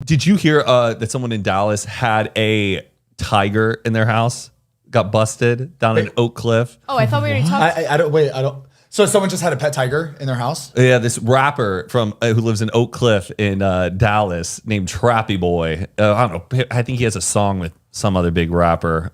Did you hear that someone in Dallas had a tiger in their house? Got busted down in Oak Cliff. Oh, I thought we already talked. I don't. So someone just had a pet tiger in their house? Yeah, this rapper from who lives in Oak Cliff in Dallas named Trappy Boy. I don't know. I think he has a song with some other big rapper.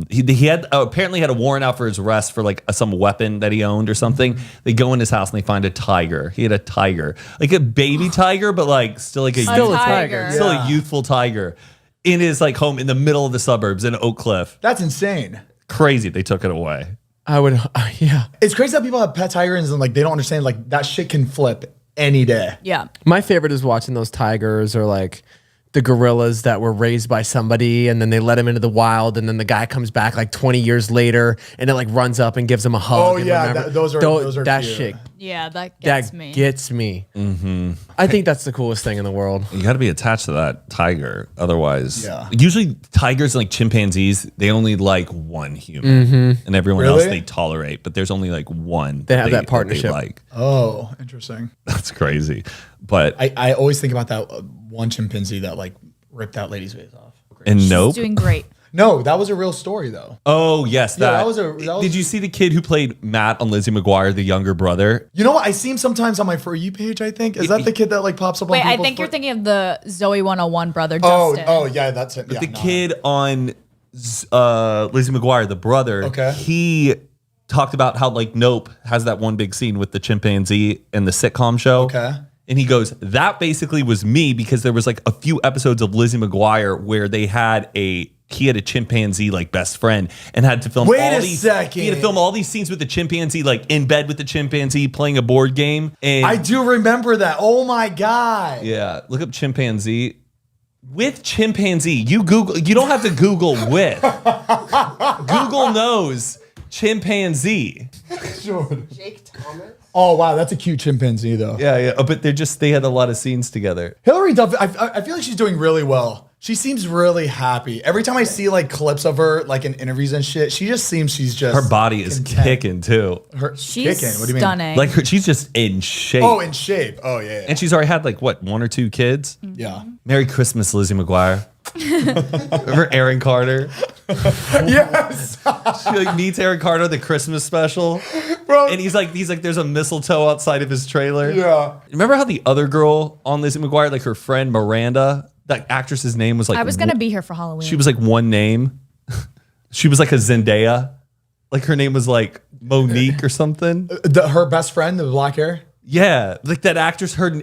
He had apparently had a warrant out for his arrest for like some weapon that he owned or something. They go in his house and they find a tiger. He had a tiger, like a baby tiger, but like still like a tiger. still a youthful tiger in his like home in the middle of the suburbs in Oak Cliff. That's insane. Crazy. They took it away. I would, yeah. It's crazy that people have pet tigers and like they don't understand like that shit can flip any day. Yeah. My favorite is watching those tigers or like the gorillas that were raised by somebody and then they let them into the wild and then the guy comes back like 20 years later and it like runs up and gives him a hug. Oh and yeah, those are that cute. shit. Yeah, that gets me. Mm-hmm. I think that's the coolest thing in the world. You got to be attached to that tiger. Otherwise, Yeah. Usually tigers and like chimpanzees, they only like one human and everyone else Really? they tolerate, but there's only like one. They have that partnership. Like. Oh, interesting. That's crazy. But I always think about that one chimpanzee that like ripped that lady's face off. and nope. Doing great. No, that was a real story though. Oh yes, Yeah, that. that was Did you see the kid who played Matt on Lizzie McGuire, the younger brother? You know what? I see him sometimes on my For You page, I think. Is that the kid that like pops up Wait, on I people's think you're For- thinking of the Zoe 101 brother, Oh, Dustin. yeah, that's it. Yeah, The kid on Lizzie McGuire, the brother. Okay. He talked about how like Nope has that one big scene with the chimpanzee in the sitcom show. Okay. And he goes, that basically was me because there was like a few episodes of Lizzie McGuire where he had a chimpanzee like best friend and had to film Wait all a these second. He had to film all these scenes with the chimpanzee, like in bed with the chimpanzee playing a board game. And I do remember that. Oh my God. yeah, look up chimpanzee. With chimpanzee, you don't have to Google with. Google knows chimpanzee. Jake Thomas. Oh wow, that's a cute chimpanzee though. Yeah. Oh, but they had a lot of scenes together. Hillary Duff, I feel like she's doing really well. She seems really happy. Every time I see like clips of her, like in interviews and shit, she just seems she's just Her body is content. kicking too. She's kicking. What do you mean? stunning. Like she's just in shape. Oh, in shape. Oh yeah. And she's already had like what, 1 or 2 kids? Yeah. Merry Christmas, Lizzie McGuire. Remember Aaron Carter? Yes. She like meets Aaron Carter at the Christmas special. Bro. And he's like, there's a mistletoe outside of his trailer. Yeah. Remember how the other girl on Lizzie McGuire, like her friend Miranda, that actress's name was like I was going to be here for Halloween. She was like one name. She was like a Zendaya. Like her name was like Monique or something. Her best friend, the black hair. Yeah, like that actress. Her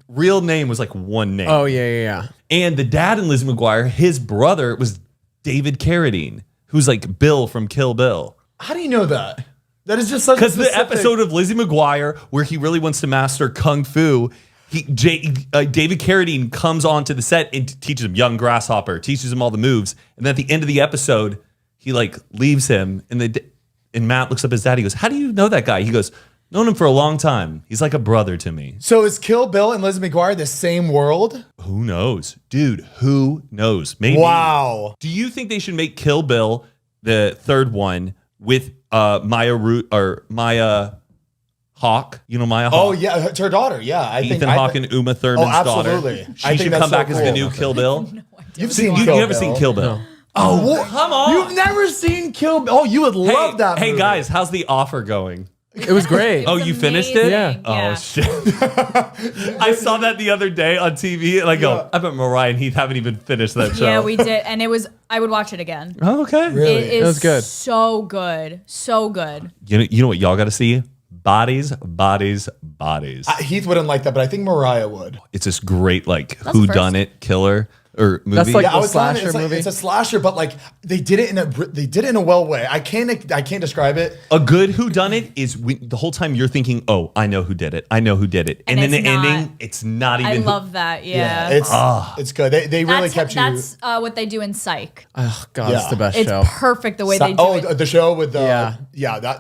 real name was like one name. Oh, yeah. And the dad in Lizzie McGuire, his brother was David Carradine, who's like Bill from Kill Bill. How do you know that? That is just such a Because the specific- episode of Lizzie McGuire where he really wants to master kung fu, David Carradine comes onto the set and teaches him young grasshopper, teaches him all the moves, and then at the end of the episode, he like leaves him, and Matt looks up his dad. He goes, "How do you know that guy?" He goes, "Known him for a long time. He's like a brother to me." So is Kill Bill and Lizzie McGuire the same world? Who knows, dude? Who knows? Maybe. Wow. Do you think they should make Kill Bill the third one with Maya Hawke? You know Maya Hawke? Oh yeah, it's her daughter. Yeah, I think Ethan Hawke and Uma Thurman's absolutely. daughter. I She think should that's come so back as the cool. new Kill Bill. You've seen You've Kill never Bill. seen Kill Bill. No. Oh, come on. You've never seen Kill Bill. Oh, you would love that movie. Hey guys, how's The Offer going? It was great. Oh, you finished it? Yeah. Oh shit! I saw that the other day on TV, and I go, I bet Mariah and Heath haven't even finished that show. Yeah, we did. And I would watch it again. Oh, okay. Really? It is That was good. so good. So good. You know what y'all got to see? Bodies. Heath wouldn't like that, but I think Mariah would. It's this great like That's the first. whodunit killer or movie. That's like Yeah, the I was telling you, slasher it's like, movie. it's a slasher, but like they did it in a well way. I can't describe it. A good whodunit is the whole time you're thinking, oh, I know who did it. And then the it's not. ending, it's not even. I love that. Yeah. It's good. They really kept you. That's what they do in Psych. Oh, God, it's Yeah. the best It's show. perfect the way they do it. The show with the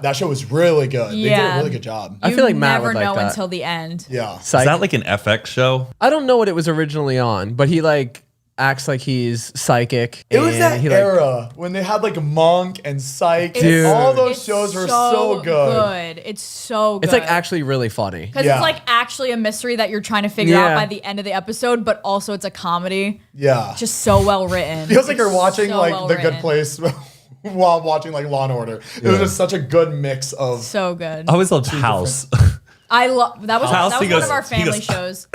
that show was really good. They did a Yeah. really good job. I feel like Matt never would like know that. until the end. Yeah. Is that like an FX show? I don't know what it was originally on, but he like acts like he's psychic. It was and that he, era when they had like Monk and Psych. Dude. All those It's shows were so good. It's so good. It's like actually really funny. because Yeah. it's like actually a mystery that you're trying to figure out Yeah. by the end of the episode, but also it's a comedy. Yeah. Just so well written. Feels like It's you're watching so like well The written. Good Place while watching like Law and Order. It was just such a good mix of. So good. I always loved House. I love that was House, that was he one goes- of our he family goes- shows.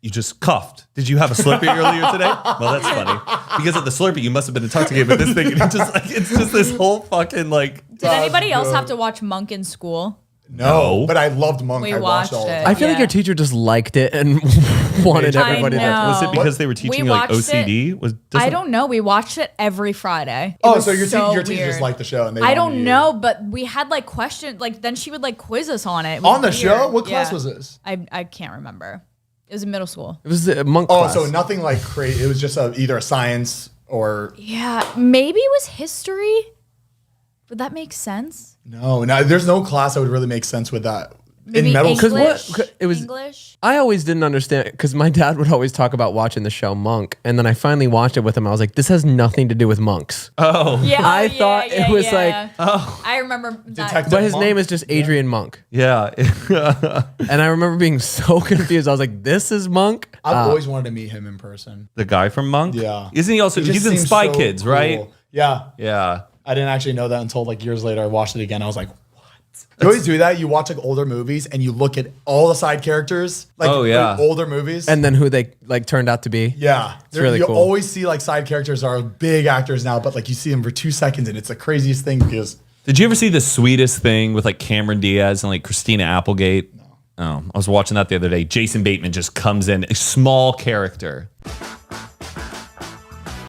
You just coughed. Did you have a Slurpee earlier today? Well, that's funny. Because of the Slurpee, you must have been intoxicated with this thing. And it's just this whole fucking like. Did anybody else good. have to watch Monk in school? No, but I loved Monk. We I watched watched all of it. it. I feel like Yeah. your teacher just liked it and wanted I everybody to. know. Was it because they were teaching you like watched it- OCD? I don't know. We watched it every Friday. It Oh, was so your teacher just weird. liked the show, and they I wanted don't you- know, but we had like questions. Like then she would like quiz us on it. It was On the show, weird. what class Yeah. was this? I can't remember. It was in middle school. It was the monk Oh, class. so nothing like crazy. It was just either a science or Yeah, maybe it was history. Would that make sense? no. There's no class that would really make sense with that Maybe in middle English. school. what- it was- English. I always didn't understand because my dad would always talk about watching the show Monk, and then I finally watched it with him. I was like, "This has nothing to do with monks." Oh, Yeah, I thought it was like- I remember that. Detective But his Monk? name is just Adrian Monk, yeah. and I remember being so confused. I was like, "This is Monk." I've always wanted to meet him in person. The guy from Monk? Yeah. Isn't he also, He just he's in seems Spy so Kids, cool. right? Yeah. Yeah. I didn't actually know that until like years later. I watched it again. I was like, what? You always do that. You watch like older movies and you look at all the side characters, like, Oh, yeah. like, older movies. And then who they like turned out to be. yeah, really you cool. always see like side characters are big actors now, but like you see them for 2 seconds and it's the craziest thing because Did you ever see The Sweetest Thing with like Cameron Diaz and like Christina Applegate? No. Oh, I was watching that the other day. Jason Bateman just comes in, a small character.